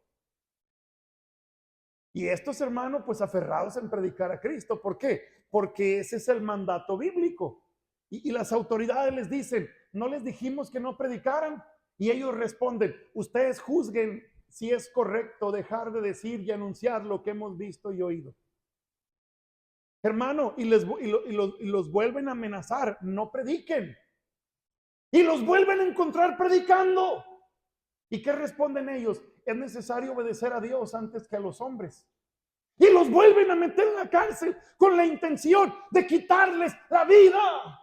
Y estos hermanos, pues aferrados en predicar a Cristo. ¿Por qué? Porque ese es el mandato bíblico. Y las autoridades les dicen, ¿no les dijimos que no predicaran? Y ellos responden, ustedes juzguen si es correcto dejar de decir y anunciar lo que hemos visto y oído. Hermano, y los vuelven a amenazar, no prediquen. Y los vuelven a encontrar predicando. ¿Y qué responden ellos? Es necesario obedecer a Dios antes que a los hombres. y los vuelven a meter en la cárcel con la intención de quitarles la vida.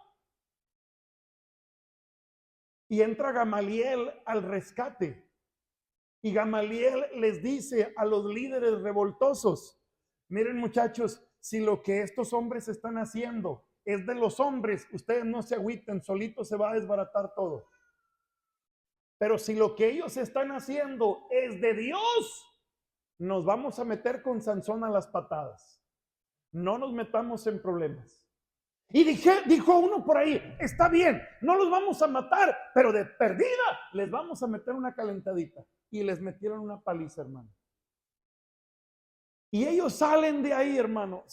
Y entra Gamaliel al rescate. Y Gamaliel les dice a los líderes revoltosos: miren, muchachos, si lo que estos hombres están haciendo es de los hombres, ustedes no se agüiten, solito se va a desbaratar todo. Pero si lo que ellos están haciendo es de Dios, nos vamos a meter con Sansón a las patadas. No nos metamos en problemas. Y dijo uno por ahí: está bien, no los vamos a matar, pero de perdida les vamos a meter una calentadita. Y les metieron una paliza, hermano. Y ellos salen de ahí, hermano.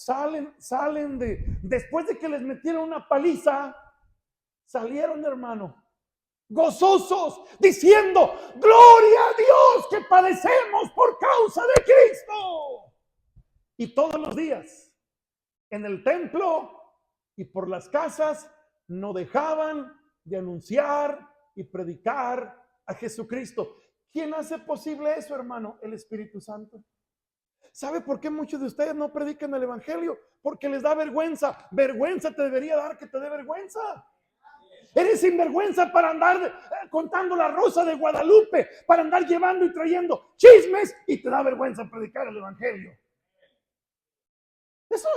Después de que les metieron una paliza, salieron, hermano, gozosos, diciendo: gloria a Dios que padecemos por causa de Cristo. Y todos los días, en el templo y por las casas, no dejaban de anunciar y predicar a Jesucristo. ¿Quién hace posible eso, hermano? El Espíritu Santo. ¿Sabe por qué muchos de ustedes no predican el evangelio? Porque les da vergüenza. Vergüenza te debería dar que te dé vergüenza. Eres sinvergüenza para andar contando la rosa de Guadalupe, para andar llevando y trayendo chismes, y te da vergüenza predicar el evangelio. Eso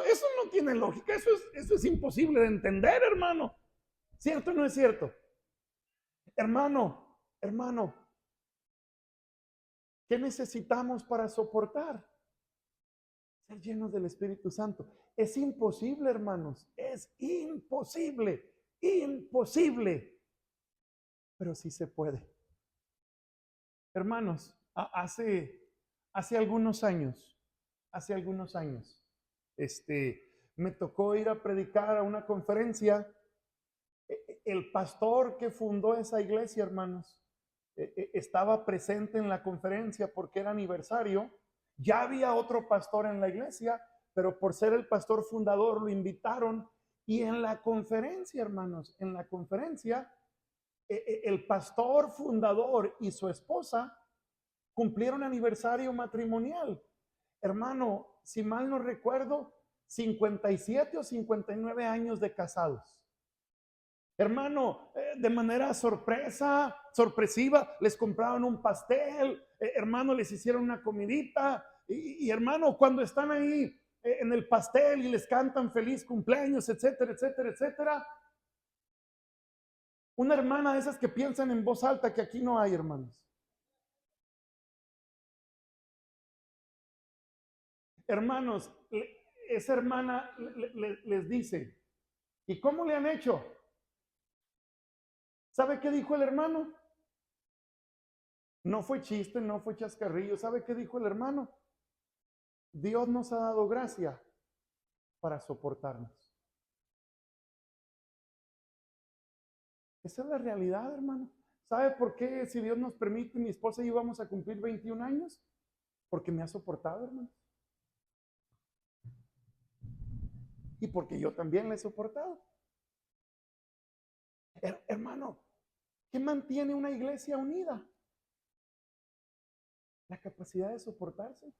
no tiene lógica. Eso es imposible de entender, hermano. ¿Cierto o no es cierto? Hermano, ¿qué necesitamos para soportar? Ser llenos del Espíritu Santo. Es imposible, hermanos. Es imposible. Imposible. Pero sí se puede. Hermanos, hace algunos años, me tocó ir a predicar a una conferencia. El pastor que fundó esa iglesia, hermanos, estaba presente en la conferencia porque era aniversario. Ya había otro pastor en la iglesia, pero por ser el pastor fundador lo invitaron. Y en la conferencia, hermanos, el pastor fundador y su esposa cumplieron aniversario matrimonial. Hermano, si mal no recuerdo, 57 o 59 años de casados. Hermano, de manera sorpresiva, les compraron un pastel, hermano, les hicieron una comidita, y hermano, cuando están ahí en el pastel y les cantan feliz cumpleaños, etcétera, etcétera, etcétera, una hermana de esas que piensan en voz alta, que aquí no hay, hermanos. Hermanos, esa hermana les dice: ¿y cómo le han hecho? ¿Sabe qué dijo el hermano? No fue chiste, no fue chascarrillo. ¿Sabe qué dijo el hermano? Dios nos ha dado gracia para soportarnos. Esa es la realidad, hermano. ¿Sabe por qué, si Dios nos permite, mi esposa y yo vamos a cumplir 21 años? Porque me ha soportado, hermano. Y porque yo también le he soportado. Hermano, ¿qué mantiene una iglesia unida? La capacidad de soportarse.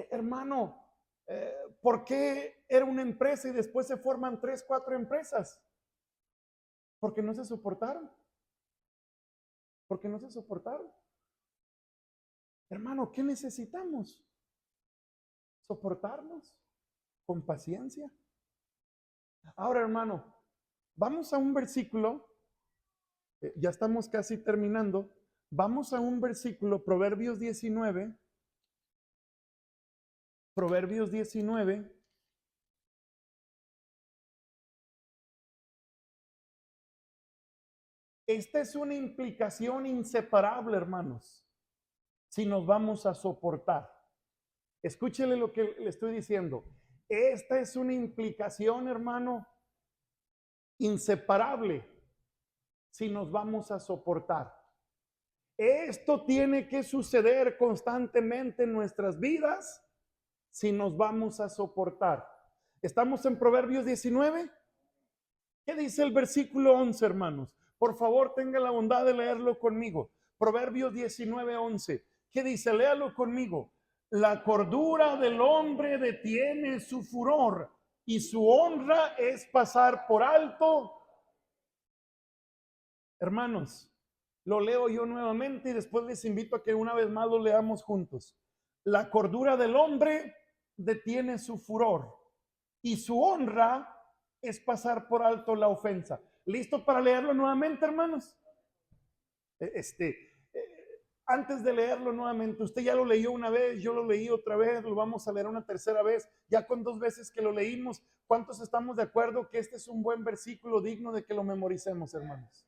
Hermano, ¿por qué era una empresa y después se forman 3, 4 empresas? Porque no se soportaron. Hermano, ¿qué necesitamos? Soportarnos con paciencia. Ahora, hermano, vamos a un versículo, ya estamos casi terminando. Vamos a un versículo, Proverbios 19. Proverbios 19. Esta es una implicación inseparable, hermanos, si nos vamos a soportar. Escúchele lo que le estoy diciendo. Esta es una implicación, hermano, inseparable si nos vamos a soportar. Esto tiene que suceder constantemente en nuestras vidas si nos vamos a soportar. ¿Estamos en Proverbios 19? ¿Qué dice el versículo 11, hermanos? Por favor, tenga la bondad de leerlo conmigo. Proverbios 19:11. ¿Qué dice? Léalo conmigo. La cordura del hombre detiene su furor y su honra es pasar por alto. Hermanos, lo leo yo nuevamente y después les invito a que una vez más lo leamos juntos. La cordura del hombre detiene su furor y su honra es pasar por alto la ofensa. ¿Listo para leerlo nuevamente, hermanos? Antes de leerlo nuevamente, usted ya lo leyó una vez, yo lo leí otra vez, lo vamos a leer una tercera vez. Ya con 2 veces que lo leímos, ¿cuántos estamos de acuerdo que este es un buen versículo digno de que lo memoricemos, hermanos?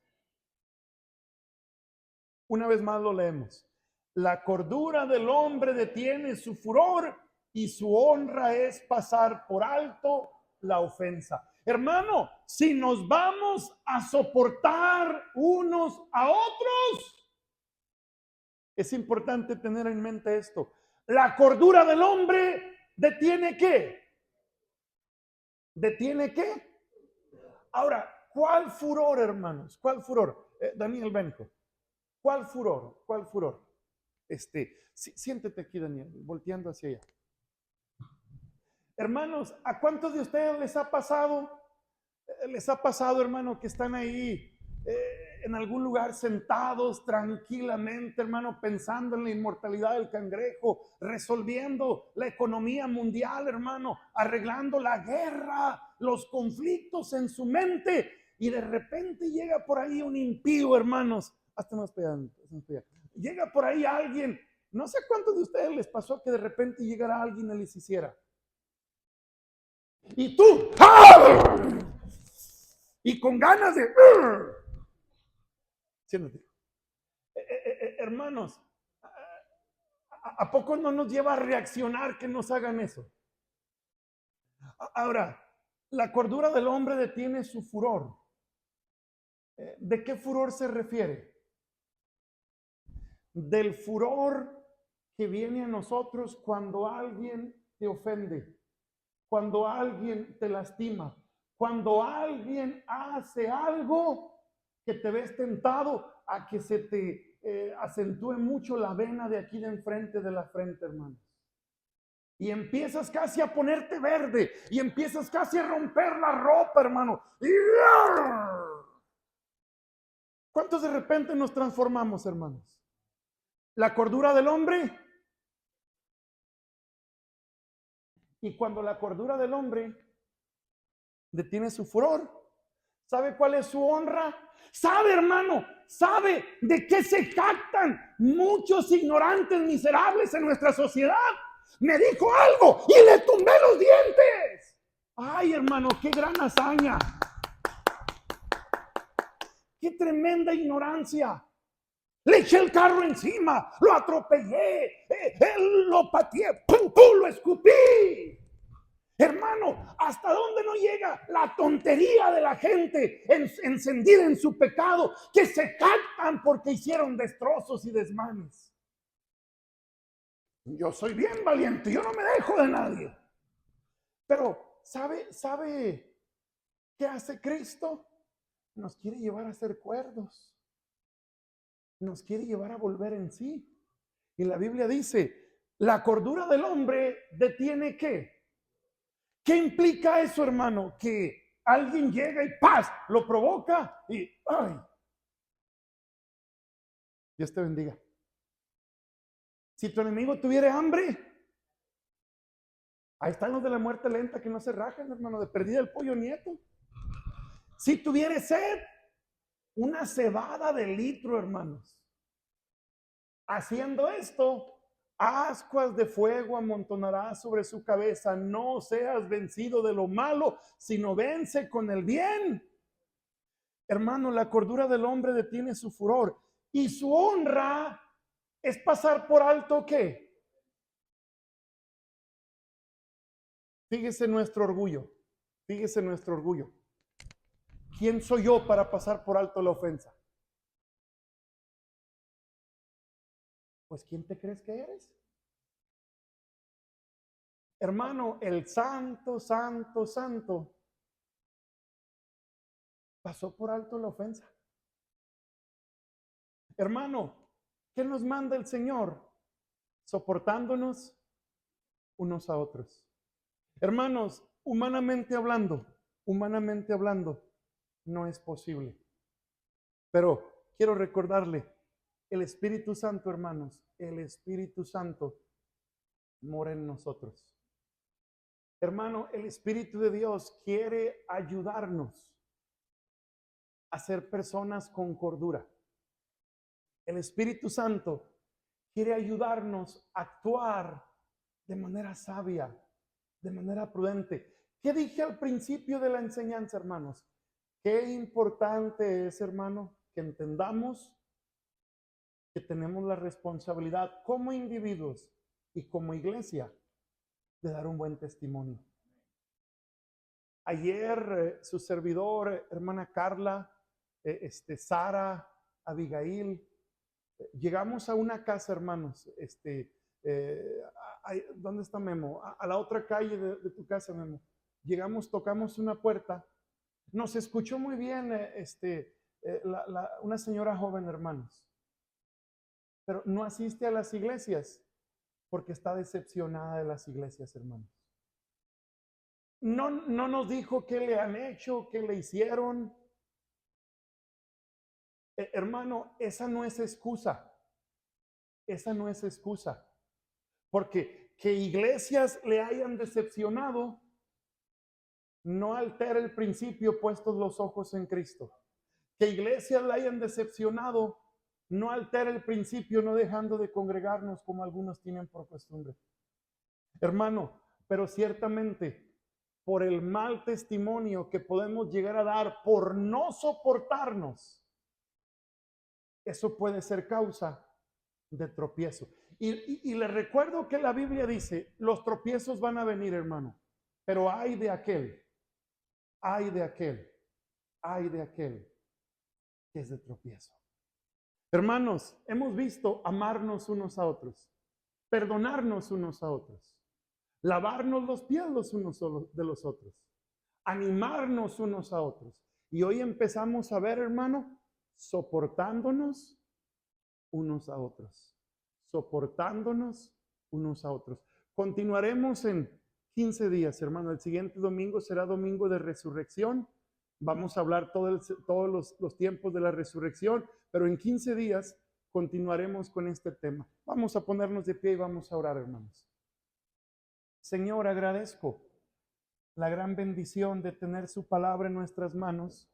Una vez más lo leemos. La cordura del hombre detiene su furor y su honra es pasar por alto la ofensa. Hermano, si nos vamos a soportar unos a otros, es importante tener en mente esto. La cordura del hombre detiene ¿qué? ¿Detiene qué? Ahora, ¿cuál furor, hermanos? ¿Cuál furor? Daniel Benjo. ¿Cuál furor? ¿Cuál furor? Siéntete aquí, Daniel, volteando hacia allá. Hermanos, ¿a cuántos de ustedes les ha pasado? Les ha pasado, hermano, que están ahí en algún lugar sentados tranquilamente, hermano, pensando en la inmortalidad del cangrejo, resolviendo la economía mundial, hermano, arreglando la guerra, los conflictos en su mente, y de repente llega por ahí un impío, hermanos, hasta más pegando, llega por ahí alguien, no sé cuántos de ustedes les pasó que de repente llegara alguien y les hiciera. Y tú, ¡ah! Y con ganas de... Siéntate. Hermanos, ¿a poco no nos lleva a reaccionar que nos hagan eso? Ahora, la cordura del hombre detiene su furor. ¿De qué furor se refiere? Del furor que viene a nosotros cuando alguien te ofende, cuando alguien te lastima, cuando alguien hace algo que te ves tentado a que se te acentúe mucho la vena de aquí de enfrente de la frente, hermanos. Y empiezas casi a ponerte verde y empiezas casi a romper la ropa, hermano. ¿Cuántos de repente nos transformamos, hermanos? La cordura del hombre. Y cuando la cordura del hombre detiene su furor, ¿sabe cuál es su honra? ¿Sabe, hermano? ¿Sabe de qué se jactan muchos ignorantes miserables en nuestra sociedad? Me dijo algo y le tumbé los dientes. Ay, hermano, qué gran hazaña. Qué tremenda ignorancia. Le eché el carro encima, lo atropellé, lo pateé, ¡pum, pum! Lo escupí. Hermano, ¿hasta dónde no llega la tontería de la gente encendida en su pecado, que se jactan porque hicieron destrozos y desmanes? Yo soy bien valiente, yo no me dejo de nadie. Pero, ¿sabe qué hace Cristo? Nos quiere llevar a ser cuerdos. Nos quiere llevar a volver en sí. Y la Biblia dice, la cordura del hombre detiene ¿qué? ¿Qué implica eso, hermano? Que alguien llega y ¡paz! Lo provoca y ¡ay! Dios te bendiga. Si tu enemigo tuviera hambre, ahí están los de la muerte lenta que no se rajan, hermano, de perdida el pollo nieto. Si tuviera sed, una cebada de litro, hermanos. Haciendo esto, ascuas de fuego amontonarás sobre su cabeza. No seas vencido de lo malo, sino vence con el bien. Hermano, la cordura del hombre detiene su furor y su honra es pasar por alto ¿qué? Fíjese nuestro orgullo. Fíjese nuestro orgullo. ¿Quién soy yo para pasar por alto la ofensa? Pues ¿quién te crees que eres? Hermano, el santo, santo, santo pasó por alto la ofensa. Hermano, ¿qué nos manda el Señor? soportándonos unos a otros. Hermanos, humanamente hablando, no es posible. Pero quiero recordarle, el Espíritu Santo, hermanos, el Espíritu Santo mora en nosotros. Hermano, el Espíritu de Dios quiere ayudarnos a ser personas con cordura. El Espíritu Santo quiere ayudarnos a actuar de manera sabia, de manera prudente. ¿Qué dije al principio de la enseñanza, hermanos? Qué importante es, hermano, que entendamos que tenemos la responsabilidad como individuos y como iglesia de dar un buen testimonio. Ayer su servidor, hermana Carla, Sara, Abigail, llegamos a una casa, hermanos. ¿Dónde está Memo? A la otra calle de tu casa, Memo. Llegamos, tocamos una puerta. Nos escuchó muy bien una señora joven, hermanos. Pero no asiste a las iglesias porque está decepcionada de las iglesias, hermanos. No nos dijo qué le han hecho, qué le hicieron. Hermano, esa no es excusa. Esa no es excusa. Porque que iglesias le hayan decepcionado no altera el principio puestos los ojos en Cristo. Que iglesias le hayan decepcionado no altera el principio no dejando de congregarnos como algunos tienen por costumbre. Hermano, pero ciertamente por el mal testimonio que podemos llegar a dar por no soportarnos, eso puede ser causa de tropiezo. Y le recuerdo que la Biblia dice, los tropiezos van a venir, hermano, pero ay de aquel, ay de aquel, ay de aquel que es de tropiezo. Hermanos, hemos visto amarnos unos a otros, perdonarnos unos a otros, lavarnos los pies los unos de los otros, animarnos unos a otros. Y hoy empezamos a ver, hermano, soportándonos unos a otros, soportándonos unos a otros. Continuaremos en 15 días, hermano. El siguiente domingo será domingo de resurrección. Vamos a hablar todos los tiempos de la resurrección, pero en 15 días continuaremos con este tema. Vamos a ponernos de pie y vamos a orar, hermanos. Señor, agradezco la gran bendición de tener su palabra en nuestras manos.